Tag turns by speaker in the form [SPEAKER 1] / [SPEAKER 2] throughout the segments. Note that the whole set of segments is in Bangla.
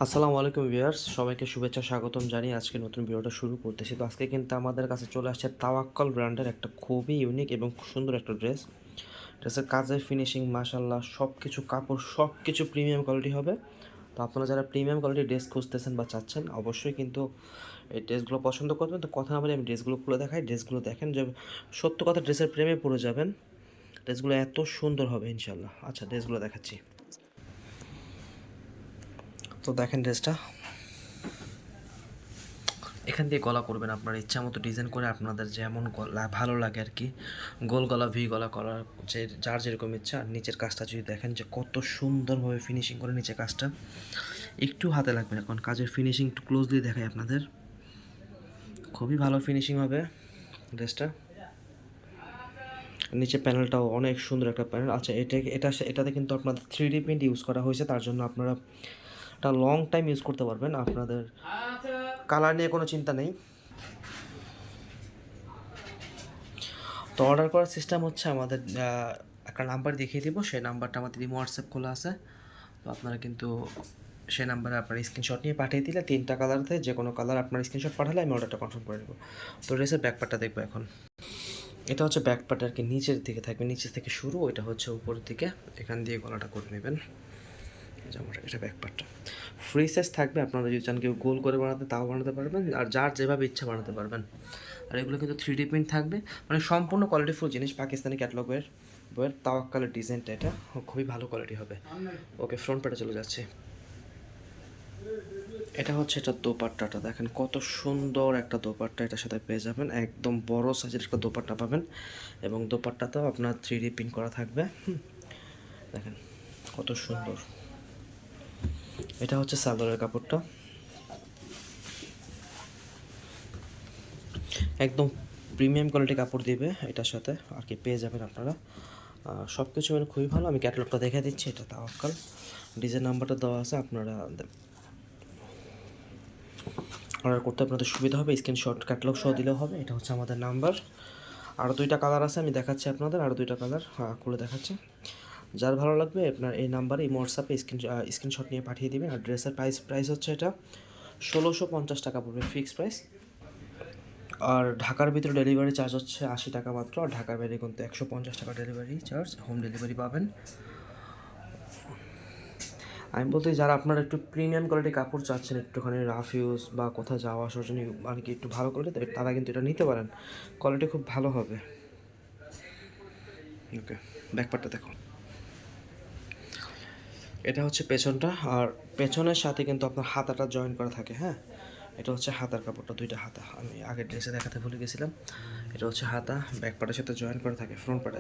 [SPEAKER 1] আসসালামু আলাইকুম ভিউয়ার্স, সবাইকে শুভেচ্ছা স্বাগতম জানিয়ে আজকে নতুন ভিডিওটা শুরু করতেছি। তো আজকে কিন্তু আমাদের কাছে চলে আসছে তাওয়াক্কল ব্র্যান্ডের একটা খুবই ইউনিক এবং সুন্দর একটা ড্রেসের কাজের ফিনিশিং মাশাআল্লাহ, সব কিছু কাপড় সব কিছু প্রিমিয়াম কোয়ালিটি হবে। তো আপনারা যারা প্রিমিয়াম কোয়ালিটির ড্রেস খুঁজতেছেন বা চাচ্ছেন, অবশ্যই কিন্তু এই ড্রেসগুলো পছন্দ করবেন। তো কথা না বলে আমি ড্রেসগুলো খুলে দেখাই। ড্রেসগুলো দেখেন যে সত্য কথা, ড্রেসের প্রেমে পড়ে যাবেন। ড্রেসগুলো এত সুন্দর হবে ইনশাআল্লাহ। আচ্ছা, ড্রেসগুলো দেখাচ্ছি। তো দেখেন ড্রেসটা, এখান দিয়ে গলা করবেন আপনার ইচ্ছা মতো ডিজাইন করে, আপনাদের যেমন গলা ভালো লাগে আর কি। গোল গলা, ভি গলা করার যে যার যেরকম ইচ্ছা। আর নিচের কাজটা যদি দেখেন যে কত সুন্দরভাবে ফিনিশিং করে নিচের কাজটা, একটু হাতে লাগবে না, কারণ কাজের ফিনিশিং একটু ক্লোজলি দেখাই আপনাদের। খুবই ভালো ফিনিশিং হবে ড্রেসটা। নিচে প্যানেলটাও অনেক সুন্দর একটা প্যানেল। আচ্ছা, এটাতে কিন্তু আপনাদের 3D প্রিন্ট ইউজ করা হয়েছে, তার জন্য আপনারা এটা লং টাইম ইউজ করতে পারবেন। আপনাদের কালার নিয়ে কোনো চিন্তা নেই। তো অর্ডার করার সিস্টেম হচ্ছে, আমাদের একটা নাম্বার দেখিয়ে দিব, সেই নাম্বারটা আমাদের হোয়াটসঅ্যাপ খোলা আছে। তো আপনারা কিন্তু সেই নাম্বারে আপনার স্ক্রিনশট নিয়ে পাঠিয়ে দিলে, 3টা কালার থেকে যে কোনো কালার আপনার স্ক্রিনশট পাঠালে আমি অর্ডারটা কনফার্ম করে দেবো। তো ড্রেসের ব্যাকপার্টটা দেখবো এখন। এটা হচ্ছে ব্যাকপার্ট আর কি, নিচের দিকে থাকবে, নিচের থেকে শুরু, এটা হচ্ছে উপরের দিকে, এখান দিয়ে গলাটা করে নেবেন। যেমন এটা ব্যাকপার্টটা ফ্রি সাইজ থাকবে, আপনারা যদি চান কেউ গোল করে বানাতে তাও বানাতে পারবেন, আর যার যেভাবে ইচ্ছা বানাতে পারবেন। আর এগুলো কিন্তু 3D প্রিন্ট থাকবে, মানে সম্পূর্ণ কোয়ালিটিফুল জিনিস। পাকিস্তানি ক্যাটালগের বইয়ের তাওয়াক্কালের ডিজাইনটা, এটা খুবই ভালো কোয়ালিটি হবে। ওকে, ফ্রন্ট পার্টে চলে যাচ্ছে। এটা হচ্ছে এটা দোপাট্টাটা দেখেন, কত সুন্দর একটা দোপাট্টা এটার সাথে পেয়ে যাবেন। একদম বড় সাইজের একটা দোপাট্টা পাবেন, এবং দোপাট্টাতেও আপনার 3D প্রিন্ট করা থাকবে। দেখেন কত সুন্দর। এটা হচ্ছে সালোয়ারের কাপড়টা, একদম প্রিমিয়াম কোয়ালিটি কাপড় দিবে এটার সাথে আর কি, পেয়ে যাবেন আপনারা। সব কিছু মানে খুবই ভালো। আমি ক্যাটালগটা দেখে দিচ্ছি। এটা তাওয়াক্কাল, ডিজাইন নাম্বারটা দেওয়া আছে, আপনারা অর্ডার করতে আপনাদের সুবিধা হবে। স্ক্রিনশট ক্যাটালগ সহ দিলেও হবে। এটা হচ্ছে আমাদের নাম্বার। আরও 2টা কালার আছে, আমি দেখাচ্ছি আপনাদের। আরও 2টা কালার খুলে দেখাচ্ছি। যার ভালো লাগবে আপনার এই নাম্বারে, এই হোয়াটসঅ্যাপে স্ক্রিনশট নিয়ে পাঠিয়ে দিবেন। আর ড্রেসের প্রাইস হচ্ছে এটা 1650 টাকা পড়বে, ফিক্সড প্রাইস। আর ঢাকার ভিতরে ডেলিভারি চার্জ হচ্ছে 80 টাকা মাত্র। আর ঢাকার বাইরে কিন্তু 150 টাকা ডেলিভারি চার্জ, হোম ডেলিভারি পাবেন। আমি বলতে, যারা আপনারা একটু প্রিমিয়াম কোয়ালিটি কাপড় চাচ্ছেন, একটুখানি রাফ ইউজ বা কোথাও যাওয়া আসার জন্য মানে কি একটু ভালো কোয়ালিটি, তারা কিন্তু এটা নিতে পারেন। কোয়ালিটি খুব ভালো হবে। ওকে, ব্যাকপার্টটা দেখো। এটা হচ্ছে পেছনটা, আর পেছনের সাথে কিন্তু আপনার হাতাটা জয়েন করা থাকে। হ্যাঁ, এটা হচ্ছে হাতার কাপড়টা, 2টা হাতা আমি আগের ড্রেসে দেখাতে ভুলে গেছিলাম। এটা হচ্ছে হাতা, ব্যাকপার্টের সাথে জয়েন করা থাকে, ফ্রন্ট পার্টে।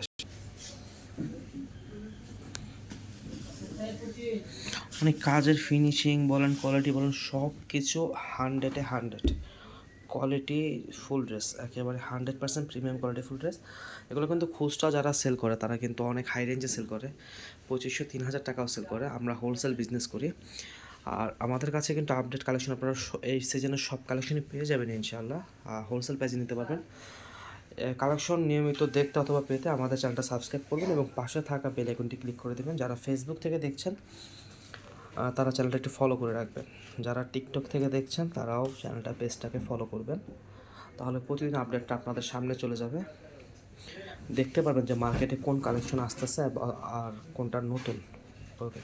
[SPEAKER 1] মানে কাজের ফিনিশিং বলেন, কোয়ালিটি বলেন, সব কিছু 100-এ 100 কোয়ালিটি ফুল ড্রেস, একেবারে 100% প্রিমিয়াম কোয়ালিটি ফুল ড্রেস। এগুলো কিন্তু খুচরা যারা সেল করে তারা কিন্তু অনেক হাই রেঞ্জে সেল করে, 2500-3000 টাকাও সেল করে। আমরা হোলসেল বিজনেস করি। আর আমাদের কাছে কিন্তু আপডেট কালেকশন আপনারা এই সিজনের সব কালেকশনই পেয়ে যাবেন ইনশাআল্লাহ। হোলসেল প্রাইসে নিতে পারবেন। কালেকশন নিয়মিত দেখতে অথবা পেতে আমাদের চ্যানেলটা সাবস্ক্রাইব করবেন এবং পাশে থাকা বেল আইকনটি ক্লিক করে দেবেন। যারা ফেসবুক থেকে দেখছেন তারা চ্যানেলটা একটু ফলো করে রাখবেন। যারা টিকটক থেকে দেখছেন তারাও চ্যানেলটা, পেজটাকে ফলো করবেন, তাহলে প্রতিদিন আপডেটটা আপনাদের সামনে চলে যাবে। দেখতে পারবেন যে মার্কেটে কোন কালেকশন আসতেছে আর কোনটা নতুন। ওকে,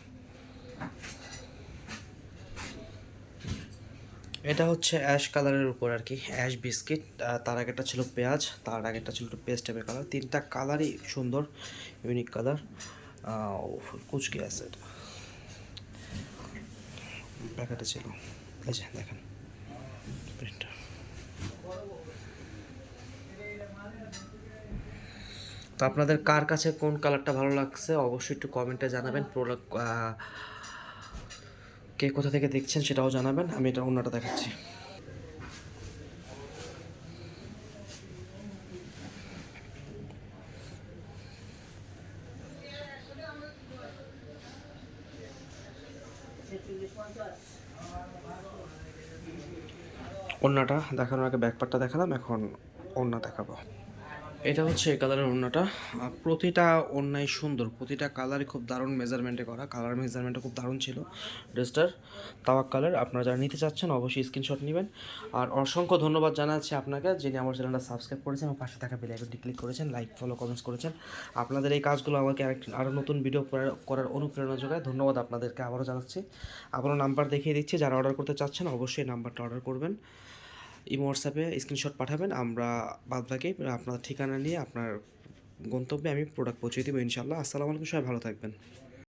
[SPEAKER 1] এটা হচ্ছে অ্যাশ কালারের উপর আর কি, অ্যাশ বিস্কিট। তার আগেরটা ছিল পেঁয়াজ, তার আগেরটা ছিল একটু পেস্ট টাইপের কালার। 3টা কালারই সুন্দর, ইউনিক কালার। কুচকে আছে, এটা প্যাকেটে ছিল। এই যে দেখেন প্রিন্টটা। তো আপনাদের কার কাছে কোন কালারটা ভালো লাগছে অবশ্যই একটু কমেন্টে জানাবেন। প্রোডাক্ট কে কোথা থেকে দেখছেন সেটাও জানাবেন। আমি এটা অন্যটা দেখাচ্ছি। অন্যটা দেখানোর আগে ব্যাকপার্টটা দেখালাম, এখন অন্য দেখাবো। এটা হচ্ছে এই কালারের ওড়নাটা। প্রতিটা ওড়নাই সুন্দর, প্রতিটা কালারই খুব দারুণ মেজারমেন্টে করা, কালার মেজারমেন্টটা খুব দারুণ ছিল ড্রেসটার। তাওয়াক্কালের আপনারা যারা নিতে চাচ্ছেন অবশ্যই স্ক্রিনশট নেবেন। আর অসংখ্য ধন্যবাদ জানাচ্ছি আপনাকে যিনি আমার চ্যানেলটা সাবস্ক্রাইব করেছেন এবং পাশে থাকা বেল আইকনটি ক্লিক করেছেন, লাইক ফলো কমেন্টস করেছেন। আপনাদের এই কাজগুলো আমাকে আরও নতুন ভিডিও করার অনুপ্রেরণা যোগায়। ধন্যবাদ আপনাদেরকে আবারও জানাচ্ছি। আবারও নাম্বার দেখিয়ে দিচ্ছি, যারা অর্ডার করতে চাচ্ছেন অবশ্যই নাম্বারটা অর্ডার করবেন, ইমো হোয়াটসঅ্যাপে স্ক্রিনশট পাঠাবেন, আমরা বাদবাকি আপনার ঠিকানা নিয়ে আপনার গন্তব্যে আমি প্রোডাক্ট পৌঁছে দেবো ইনশাআল্লাহ। আসসালামু আলাইকুম, সবাই ভালো থাকবেন।